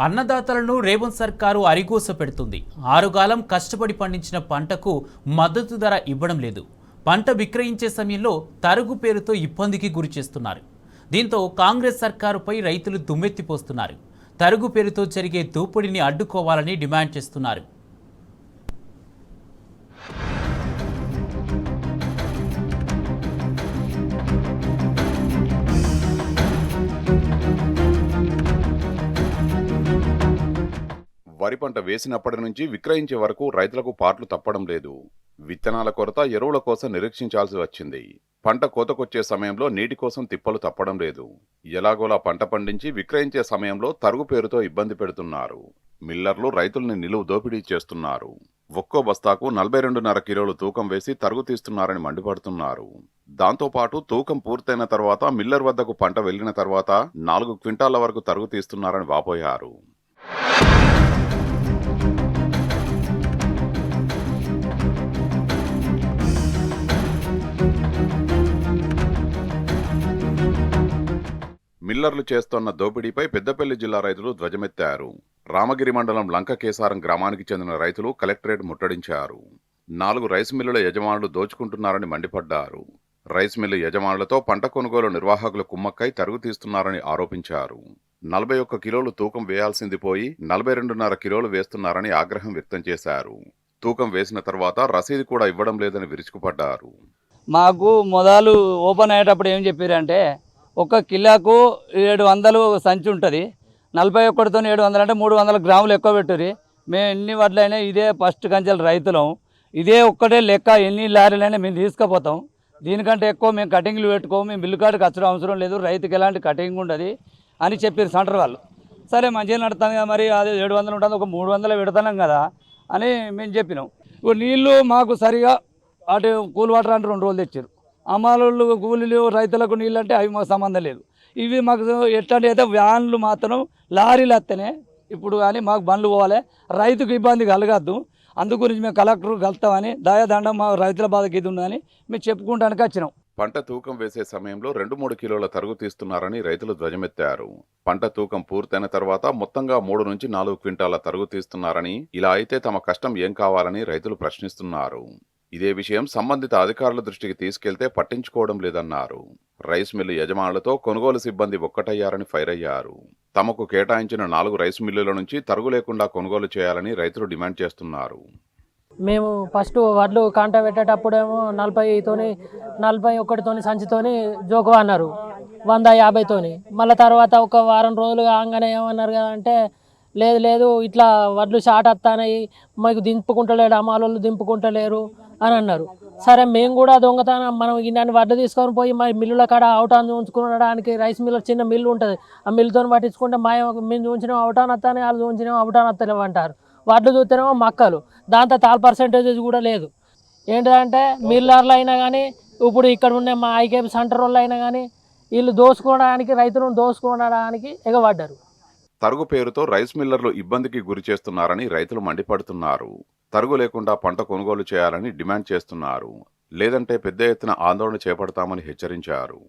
అన్నదాతలను రేవంత్ సర్కారు అరిగోస పెడుతుంది. ఆరుగాలం కష్టపడి పండించిన పంటకు మద్దతు ధర ఇవ్వడం లేదు. పంట విక్రయించే సమయంలో తరుగు పేరుతో ఇబ్బందికి గురి చేస్తున్నారు. దీంతో కాంగ్రెస్ సర్కారుపై రైతులు దుమ్మెత్తిపోస్తున్నారు. తరుగు పేరుతో జరిగే దోపిడీని అడ్డుకోవాలని డిమాండ్ చేస్తున్నారు. వరి పంట వేసినప్పటి నుంచి విక్రయించే వరకు రైతులకు పాట్లు తప్పడం లేదు. విత్తనాల కొరత, ఎరువుల కోసం నిరీక్షించాల్సి వచ్చింది. పంట కోతకొచ్చే సమయంలో నీటి కోసం తిప్పలు తప్పడం లేదు. ఎలాగోలా పంట పండించి విక్రయించే సమయంలో తరుగు పేరుతో ఇబ్బంది పెడుతున్నారు. మిల్లర్లు రైతుల్ని నిలువు దోపిడీ చేస్తున్నారు. ఒక్కో బస్తాకు 42.5 కిలోలు తూకం వేసి తరుగు తీస్తున్నారని మండిపడుతున్నారు. దాంతోపాటు తూకం పూర్తయిన తర్వాత మిల్లర్ వద్దకు పంట వెళ్లిన తర్వాత 4 క్వింటాల వరకు తరుగు తీస్తున్నారని వాపోయారు. మిల్లర్లు చేస్తోన్న దోపిడీపై పెద్దపల్లి జిల్లా రైతులు ధ్వజమెత్తారు. రామగిరి మండలం లంకకేసారం గ్రామానికి చెందిన రైతులు కలెక్టరేట్ ముట్టడించారు. 4 రైస్ మిల్లుల యజమానులు దోచుకుంటున్నారని మండిపడ్డారు. రైస్ మిల్లు యజమానులతో పంట కొనుగోలు నిర్వాహకులు కుమ్మక్కై తరుగు తీస్తున్నారని ఆరోపించారు. 41 కిలోలు తూకం వేయాల్సింది పోయి 42.5 కిలోలు వేస్తున్నారని ఆగ్రహం వ్యక్తం చేశారు. తూకం వేసిన తర్వాత రసీదు కూడా ఇవ్వడం లేదని విరుచుకుపడ్డారు. మాకు మొదలు ఓపెన్ అయ్యేటప్పుడు ఏం చెప్పారంటే, 1 కిలోకు 700 సంచి ఉంటుంది. 41తో 700 అంటే 300 గ్రాములు ఎక్కువ పెట్టుర్రి. మేము ఎన్ని వడ్లైనా ఇదే ఫస్ట్ కంచెల రైతులం, ఇదే ఒక్కటే లెక్క, ఎన్ని లారీలైనా మేము తీసుకుపోతాం. దీనికంటే ఎక్కువ మేము కటింగ్లు పెట్టుకోము, మేము బిల్లు కార్డుకి వచ్చడం అవసరం లేదు, రైతుకి ఎలాంటి కటింగ్ ఉండదు అని చెప్పారు సెంటర్ వాళ్ళు. సరే మంచిగా నడుతుంది కదా, మరి అది 700 ఉంటుంది, ఒక 300 పెడతాం కదా అని మేము చెప్పినాం. ఇప్పుడు నీళ్ళు మాకు సరిగా అటు కూల్ వాటర్ అంటే 2 రోజులు తెచ్చారు. అమ్మాలు కూలీలు రైతులకు నీళ్ళు అంటే అవి మాకు సంబంధం లేదు. ఇవి మాకు ఎట్లాంటి అయితే వ్యాన్లు మాత్రం లారీలు వస్తేనే ఇప్పుడు కానీ మాకు బండ్లు పోవాలి, రైతుకు ఇబ్బంది కలగద్దు. అందు గురించి మేము కలెక్టర్ కలుస్తామని దయాదండం మా రైతుల బాధకి ఇది ఉందని మేము చెప్పుకుంటానికి వచ్చినాం. పంట తూకం వేసే సమయంలో 2-3 కిలోల తరుగు తీస్తున్నారని రైతులు ధ్వజమెత్తారు. పంట తూకం పూర్తయిన తర్వాత మొత్తంగా 3 నుంచి 4 క్వింటాల తరుగు తీస్తున్నారని, ఇలా అయితే తమ కష్టం ఏం కావాలని రైతులు ప్రశ్నిస్తున్నారు. ఇదే విషయం సంబంధిత అధికారుల దృష్టికి తీసుకెళ్తే పట్టించుకోవడం లేదన్నారు. రైస్ మిల్లు యజమానులతో కొనుగోలు సిబ్బంది ఒక్కటయ్యారని ఫైర్ అయ్యారు. తమకు కేటాయించిన 4 రైస్ మిల్లుల నుంచి తరుగు లేకుండా కొనుగోలు చేయాలని రైతులు డిమాండ్ చేస్తున్నారు. మేము ఫస్ట్ వడ్లు కాంట పెట్టేటప్పుడేమో 41తోని సంచితోని జోకు అన్నారు, 150తోని. మళ్ళీ తర్వాత ఒక వారం రోజులు కాగానే ఏమన్నారు కదా అంటే, లేదు ఇట్లా వడ్లు షార్ట్ వస్తాయి, మాకు దింపుకుంటలేడు, అమ్మాలు దింపుకుంటలేరు అని అన్నారు. సరే మేము కూడా దొంగతనం మనం ఇన్ని వడ్లు తీసుకొని పోయి మా మిల్లుల కాడ అవుటాన్ చూపించుకోవడానికి రైస్ మిల్లు చిన్న మిల్లు ఉంటుంది, ఆ మిల్లుతో పట్టించుకుంటే మేము చూపించినాం అవుటాన్ వస్తానే, వాళ్ళు చూపించినాం అవుటాన్ వస్తలేవు అంటారు. వడ్లు చూస్తేనేమో మక్కలు, దాంతో తాల్ పర్సెంటేజ్ కూడా లేదు. ఏంటంటే మిల్లర్లు అయినా కానీ, ఇప్పుడు ఇక్కడ ఉండే మా ఐకేపీ సెంటర్ వాళ్ళు అయినా కానీ వీళ్ళు దోసుకోవడానికి, రైతులను దోసుకోవడానికి ఎగబడ్డారు. తరుగు పేరుతో రైస్ మిల్లర్లు ఇబ్బందికి గురి చేస్తున్నారని రైతులు మండిపడుతున్నారు. తరుగు లేకుండా పంట కొనుగోలు చేయాలని డిమాండ్ చేస్తున్నారు. లేదంటే పెద్ద ఎత్తున ఆందోళన చేపడతామని హెచ్చరించారు.